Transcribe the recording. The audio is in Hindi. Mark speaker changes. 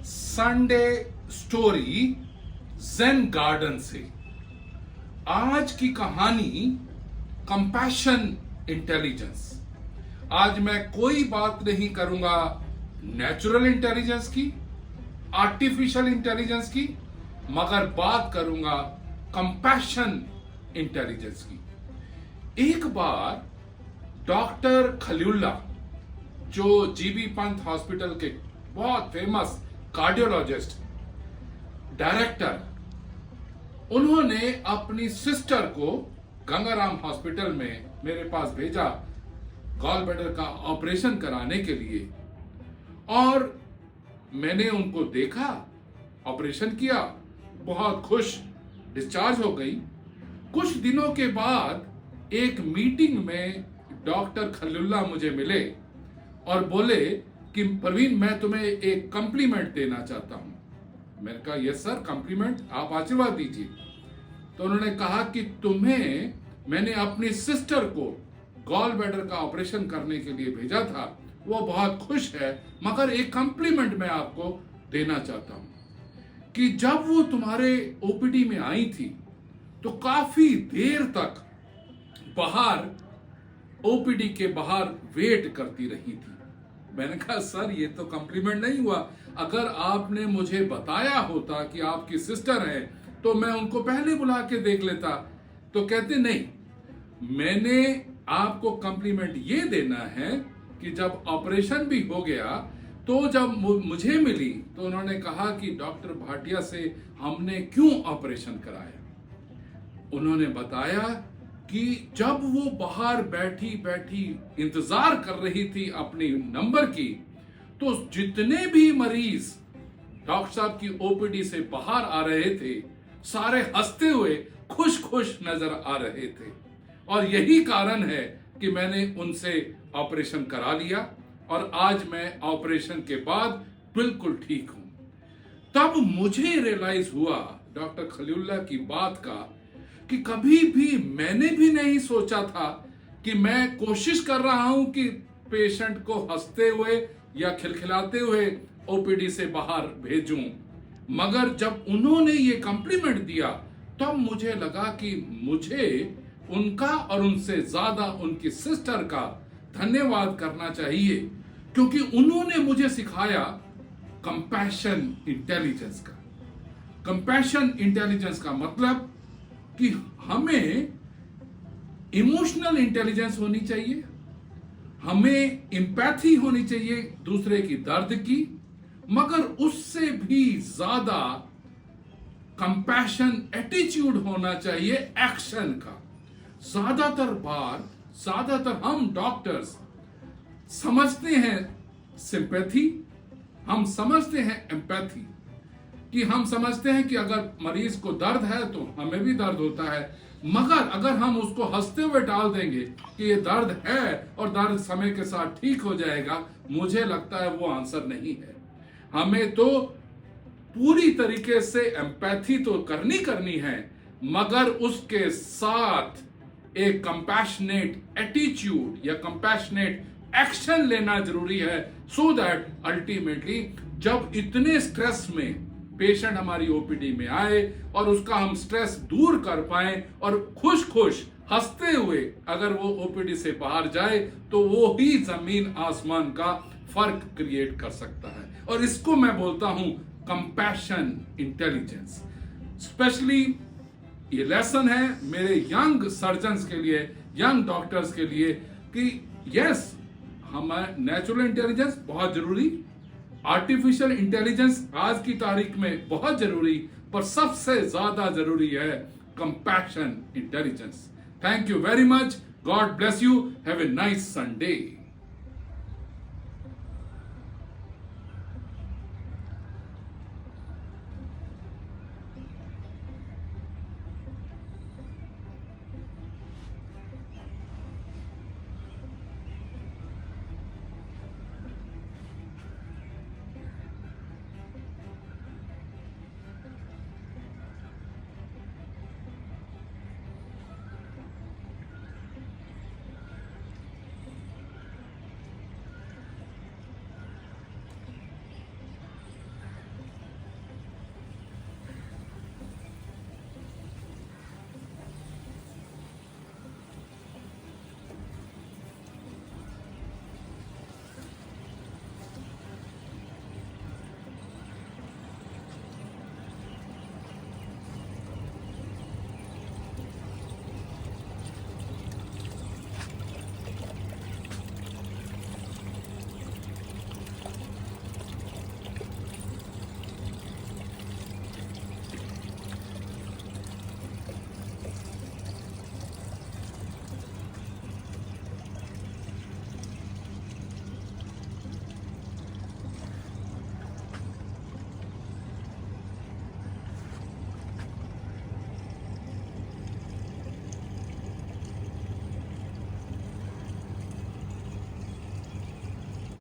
Speaker 1: संडे स्टोरी ज़ेन गार्डन से। आज की कहानी कंपैशन इंटेलिजेंस। आज मैं कोई बात नहीं करूंगा नेचुरल इंटेलिजेंस की, आर्टिफिशियल इंटेलिजेंस की, मगर बात करूंगा कंपैशन इंटेलिजेंस की। एक बार डॉक्टर खलीलुल्लाह, जो जीबी पंत हॉस्पिटल के बहुत फेमस कार्डियोलॉजिस्ट, डायरेक्टर, उन्होंने अपनी सिस्टर को गंगाराम हॉस्पिटल में मेरे पास भेजा गॉल ब्लैडर का ऑपरेशन कराने के लिए। और मैंने उनको देखा, ऑपरेशन किया, बहुत खुश, डिस्चार्ज हो गई। कुछ दिनों के बाद एक मीटिंग में डॉक्टर खलीलुल्लाह मुझे मिले और बोले कि प्रवीण, मैं तुम्हें एक कॉम्प्लीमेंट देना चाहता हूं। मैंने कहा यस सर, कॉम्प्लीमेंट, आप आशीर्वाद दीजिए। तो उन्होंने कहा कि तुम्हें मैंने अपनी सिस्टर को गॉल ब्लैडर का ऑपरेशन करने के लिए भेजा था, वो बहुत खुश है, मगर एक कॉम्प्लीमेंट मैं आपको देना चाहता हूं कि जब वो तुम्हारे ओपीडी में आई थी तो काफी देर तक बाहर, ओपीडी के बाहर वेट करती रही थी। मैंने कहा सर, ये तो कॉम्प्लीमेंट नहीं हुआ। अगर आपने मुझे बताया होता कि आपकी सिस्टर है तो मैं उनको पहले बुला के देख लेता। तो कहते नहीं, मैंने आपको कॉम्प्लीमेंट ये देना है कि जब ऑपरेशन भी हो गया तो जब मुझे मिली तो उन्होंने कहा कि डॉक्टर भाटिया से हमने क्यों ऑपरेशन कराया। उन्होंने बताया कि जब वो बाहर बैठी बैठी इंतजार कर रही थी अपनी नंबर की, तो जितने भी मरीज डॉक्टर साहब की ओपीडी से बाहर आ रहे थे, सारे हंसते हुए खुश खुश नजर आ रहे थे। और यही कारण है कि मैंने उनसे ऑपरेशन करा लिया और आज मैं ऑपरेशन के बाद बिल्कुल ठीक हूं। तब मुझे रियलाइज हुआ डॉक्टर खलीलुल्लाह की बात का कि कभी भी मैंने भी नहीं सोचा था कि मैं कोशिश कर रहा हूं कि पेशेंट को हंसते हुए या खिलखिलाते हुए ओपीडी से बाहर भेजूं। मगर जब उन्होंने ये कॉम्प्लीमेंट दिया तब मुझे लगा कि मुझे उनका और उनसे ज्यादा उनकी सिस्टर का धन्यवाद करना चाहिए, क्योंकि उन्होंने मुझे सिखाया कंपैशन इंटेलिजेंस का। कंपैशन इंटेलिजेंस का मतलब कि हमें इमोशनल इंटेलिजेंस होनी चाहिए, हमें एम्पैथी होनी चाहिए दूसरे की दर्द की, मगर उससे भी ज्यादा कंपैशन एटीट्यूड होना चाहिए एक्शन का। ज्यादातर हम डॉक्टर्स समझते हैं सिंपैथी, हम समझते हैं एम्पैथी, कि हम समझते हैं कि अगर मरीज को दर्द है तो हमें भी दर्द होता है। मगर अगर हम उसको हंसते हुए डाल देंगे कि ये दर्द है और दर्द समय के साथ ठीक हो जाएगा, मुझे लगता है वो आंसर नहीं है। हमें तो पूरी तरीके से एम्पैथी तो करनी है, मगर उसके साथ एक कंपैशनेट एटीट्यूड या कंपैशनेट एक्शन लेना जरूरी है, सो दैट अल्टीमेटली जब इतने स्ट्रेस में पेशेंट हमारी ओपीडी में आए और उसका हम स्ट्रेस दूर कर पाए और खुश खुश हंसते हुए अगर वो ओपीडी से बाहर जाए, तो वो ही जमीन आसमान का फर्क क्रिएट कर सकता है। और इसको मैं बोलता हूं कंपैशन इंटेलिजेंस। स्पेशली ये लेसन है मेरे यंग सर्जन्स के लिए, यंग डॉक्टर्स के लिए, कि यस, हमारे नेचुरल इंटेलिजेंस बहुत जरूरी, आर्टिफिशियल इंटेलिजेंस आज की तारीख में बहुत जरूरी, पर सबसे ज्यादा जरूरी है compassion intelligence. Thank you very much, God bless you, have a nice Sunday.